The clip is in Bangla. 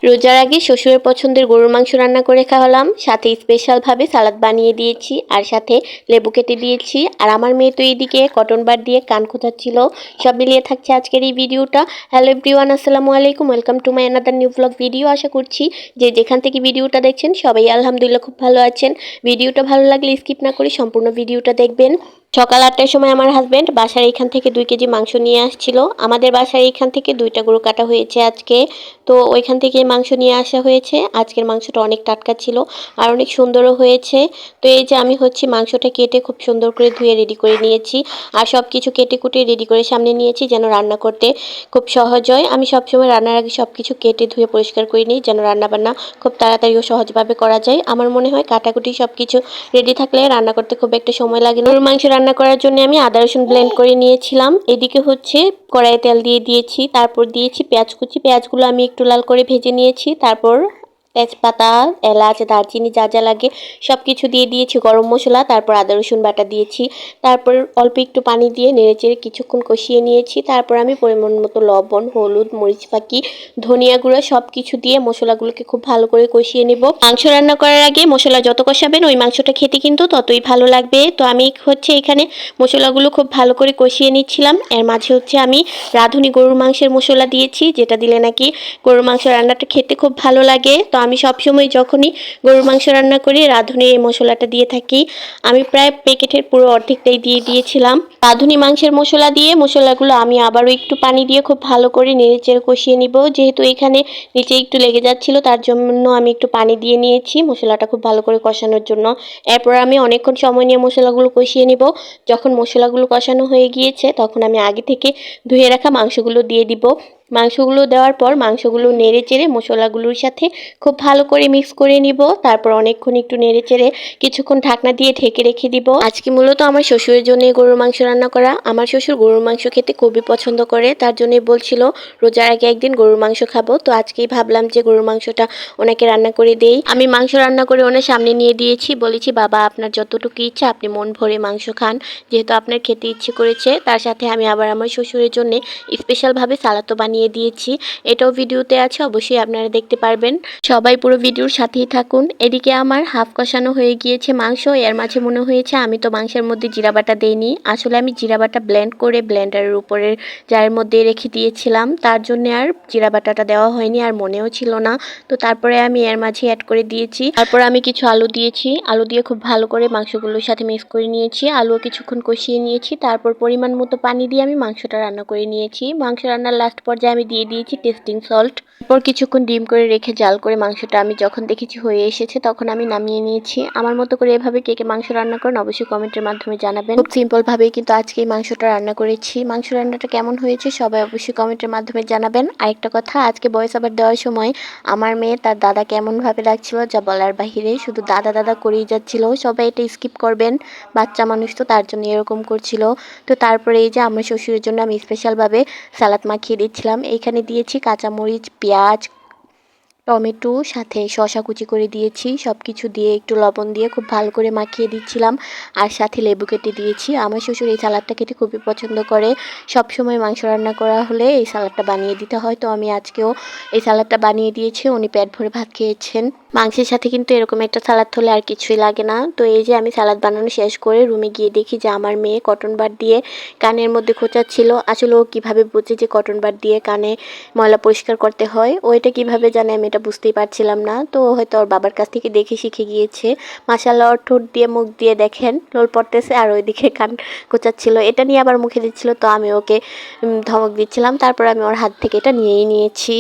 রোজার আগে শ্বশুরের পছন্দের গরুর মাংস রান্না করে খাওয়ালাম, সাথে স্পেশালভাবে সালাদ বানিয়ে দিয়েছি, আর সাথে লেবু কেটে দিয়েছি। আর আমার মেয়ে তো এইদিকে কটন বার দিয়ে কান খোঁচাচ্ছিল। সব মিলিয়ে থাকছে আজকের এই ভিডিওটা। হ্যালো এভরিওয়ান, আসসালামু আলাইকুম, welcome to my another new blog video. আশা করছি যে যেখান থেকে ভিডিওটা দেখছেন সবাই আলহামদুলিল্লাহ খুব ভালো আছেন। ভিডিওটা ভালো লাগলে স্কিপ না করে সম্পূর্ণ ভিডিওটা দেখবেন। সকাল 8টার সময় আমার হাজব্যান্ড বাসার এখান থেকে 2 কেজি মাংস নিয়ে আসছিল। আমাদের বাসার এখান থেকে 2টা গরু কাটা হয়েছে আজকে, তো ওইখান থেকে মাংস নিয়ে আসা হয়েছে। আজকের মাংসটা অনেক টাটকা ছিল আর অনেক সুন্দরও হয়েছে। তো এই যে আমি মাংসটা কেটে খুব সুন্দর করে ধুয়ে রেডি করে নিয়েছি, আর সব কিছু কেটে কুটে রেডি করে সামনে নিয়েছি যেন রান্না করতে খুব সহজ হয়। আমি সবসময় রান্নার আগে সব কিছু কেটে ধুয়ে পরিষ্কার করে নিই যেন রান্নাবান্না খুব তাড়াতাড়ি ও সহজভাবে করা যায়। আমার মনে হয় কাটাকুটি সব কিছু রেডি থাকলে রান্না করতে খুব একটা সময় লাগে না। গরুর মাংস রান্না করার জন্য আমি আদা রসুন ব্লেন্ড করে নিয়েছিলাম। এদিকে কড়াইয়ে তেল দিয়ে দিয়েছি, তারপর দিয়েছি পেঁয়াজ কুচি। পেঁয়াজগুলো আমি একটু লাল করে ভেজে নিয়েছি। তারপর তেজপাতা, এলাচ, দারচিনি যা যা লাগে সব কিছু দিয়ে দিয়েছি, গরম মশলা, তারপর আদা রসুন বাটা দিয়েছি। তারপর অল্প একটু পানি দিয়ে নেড়েচেড়ে কিছুক্ষণ কষিয়ে নিয়েছি। তারপর আমি পরিমাণ মতো লবণ, হলুদ, মরিচ ফাঁকি, ধনিয়া গুঁড়ো সব কিছু দিয়ে মশলাগুলোকে খুব ভালো করে কষিয়ে নেব। মাংস রান্না করার আগে মশলা যত কষাবেন ওই মাংসটা খেতে কিন্তু ততই ভালো লাগবে। তো আমি এখানে মশলাগুলো খুব ভালো করে কষিয়ে নিচ্ছিলাম। এর মাঝে আমি রাঁধুনি গরুর মাংসের মশলা দিয়েছি, যেটা দিলে নাকি গরুর মাংস রান্নাটা খেতে খুব ভালো লাগে। তো আমি সবসময় যখনই গরুর মাংস রান্না করি রাঁধুনি এই মশলাটা দিয়ে থাকি। আমি প্রায় প্যাকেটের পুরো অর্ধেকটাই দিয়ে দিয়েছিলাম। রাঁধুনি মাংসের মশলা দিয়ে মশলাগুলো আমি আবারও একটু পানি দিয়ে খুব ভালো করে নেড়েচেড়ে কষিয়ে নিব। যেহেতু এখানে নিচে একটু লেগে যাচ্ছিল তার জন্য আমি একটু পানি দিয়ে নিয়েছি মশলাটা খুব ভালো করে কষানোর জন্য। এরপর আমি অনেকক্ষণ সময় নিয়ে মশলাগুলো কষিয়ে নিব। যখন মশলাগুলো কষানো হয়ে গিয়েছে তখন আমি আগে থেকে ধুয়ে রাখা মাংসগুলো দিয়ে দিব। মাংসগুলো দেওয়ার পর মাংসগুলো নেড়ে চেড়ে মশলাগুলোর সাথে খুব ভালো করে মিক্স করে নিব। তারপর অনেকক্ষণ একটু নেড়ে চেড়ে কিছুক্ষণ ঢাকনা দিয়ে ঢেকে রেখে দিব। আজকে মূলত আমার শ্বশুরের জন্য গরুর মাংস রান্না করা। আমার শ্বশুর গরুর মাংস খেতে খুবই পছন্দ করে, তার জন্যই বলছিল রোজার আগে একদিন গরুর মাংস খাবো। তো আজকেই ভাবলাম যে গরুর মাংসটা ওনাকে রান্না করে দেই। আমি মাংস রান্না করে ওনার সামনে নিয়ে দিয়েছি, বলেছি বাবা আপনার যতটুকু ইচ্ছা আপনি মন ভরে মাংস খান, যেহেতু আপনার খেতে ইচ্ছে করেছে। তার সাথে আমি আবার আমার শ্বশুরের জন্য স্পেশালভাবে সালাদও বানিয়ে দিয়েছি, এটাও ভিডিওতে আছে, অবশ্যই আপনারা দেখতে পারবেন। সবাই পুরো ভিডিওর সাথেই থাকুন। এদিকে আমার হাফ কষানো হয়ে গিয়েছে মাংস। এর মাঝে মনে হয়েছে আমি তো মাংসের মধ্যে জিরা বাটা দেইনি। আসলে আমি জিরা বাটা ব্লেন্ড করে ব্লেন্ডারের উপরের জারের মধ্যে রেখে দিয়েছিলাম, তার জন্য আর জিরা বাটাটা দেওয়া হয়নি, আর মনেও ছিল না। তো তারপরে আমি এর মাঝে অ্যাড করে দিয়েছি। তারপর আমি কিছু আলু দিয়েছি, আলু দিয়ে খুব ভালো করে মাংসগুলোর সাথে মিক্স করে নিয়েছি। আলুও কিছুক্ষণ কষিয়ে নিয়েছি। তারপর পরিমাণ মতো পানি দিয়ে আমি মাংসটা রান্না করে নিয়েছি। মাংস রান্নার লাস্ট পর্যায়ে আমি দিয়ে দিয়েছি টেস্টিং সল্ট। তারপর কিছুক্ষণ ডিম করে রেখে জাল করে মাংসটা আমি যখন দেখেছি হয়ে এসেছে তখন আমি নামিয়ে নিয়েছি। আমার মতো করে এভাবে কে কে মাংস রান্না করেন অবশ্যই কমেন্টের মাধ্যমে জানাবেন। খুব সিম্পল ভাবেই কিন্তু আজকে এই মাংসটা রান্না করেছি। মাংস রান্নাটা কেমন হয়েছে সবাই অবশ্যই কমেন্টের মাধ্যমে জানাবেন। আরেকটা কথা, আজকে ভয়েস ওভার দেওয়ার সময় আমার মেয়ে তার দাদা কেমন ভাবে ডাকছিল যা বলার বাহিরে, শুধু দাদা দাদা করেই যাচ্ছিল। সবাই এটা স্কিপ করবেন, বাচ্চা মানুষ তো তার জন্য এরকম করছিল। তো তারপরে এই যে আমার শ্বশুরের জন্য আমি স্পেশালভাবে সালাদ মাখিয়ে দিচ্ছিলাম। এইখানে দিয়েছি কাঁচামরিচ, পেঁয়াজ, টমেটো, সাথে শসা কুচি করে দিয়েছি। সব কিছু দিয়ে একটু লবণ দিয়ে খুব ভালো করে মাখিয়ে দিচ্ছিলাম, আর সাথে লেবু কেটে দিয়েছি। আমার শ্বশুর এই সালাদটা খেতে খুবই পছন্দ করে। সব সময় মাংস রান্না করা হলে এই সালাদটা বানিয়ে দিতে হয়। তো আমি আজকেও এই সালাদটা বানিয়ে দিয়েছি, উনি পেট ভরে ভাত খেয়েছেন। মাংসের সাথে কিন্তু এরকম একটা সালাদ হলে আর কিছুই লাগে না। তো এই যে আমি সালাদ বানানো শেষ করে রুমে গিয়ে দেখি যে আমার মেয়ে কটন বার দিয়ে কানের মধ্যে খোঁচাচ্ছিল। আসলে ও কীভাবে বোঝে যে কটন বার দিয়ে কানে ময়লা পরিষ্কার করতে হয়, ও এটা কীভাবে জানে আমি এটা বুঝতেই পারছিলাম না। তো হয়তো ওর বাবার কাছ থেকে দেখে শিখে গিয়েছে। মাশাআল্লাহ, ওর ঠোঁট দিয়ে মুখ দিয়ে দেখেন লোল পড়তেছে, আর ওইদিকে কান খোঁচাচ্ছিল। এটা নিয়ে আবার মুখে দিচ্ছিল, তো আমি ওকে ধমক দিচ্ছিলাম। তারপর আমি ওর হাত থেকে এটা নিয়েই নিয়েছি।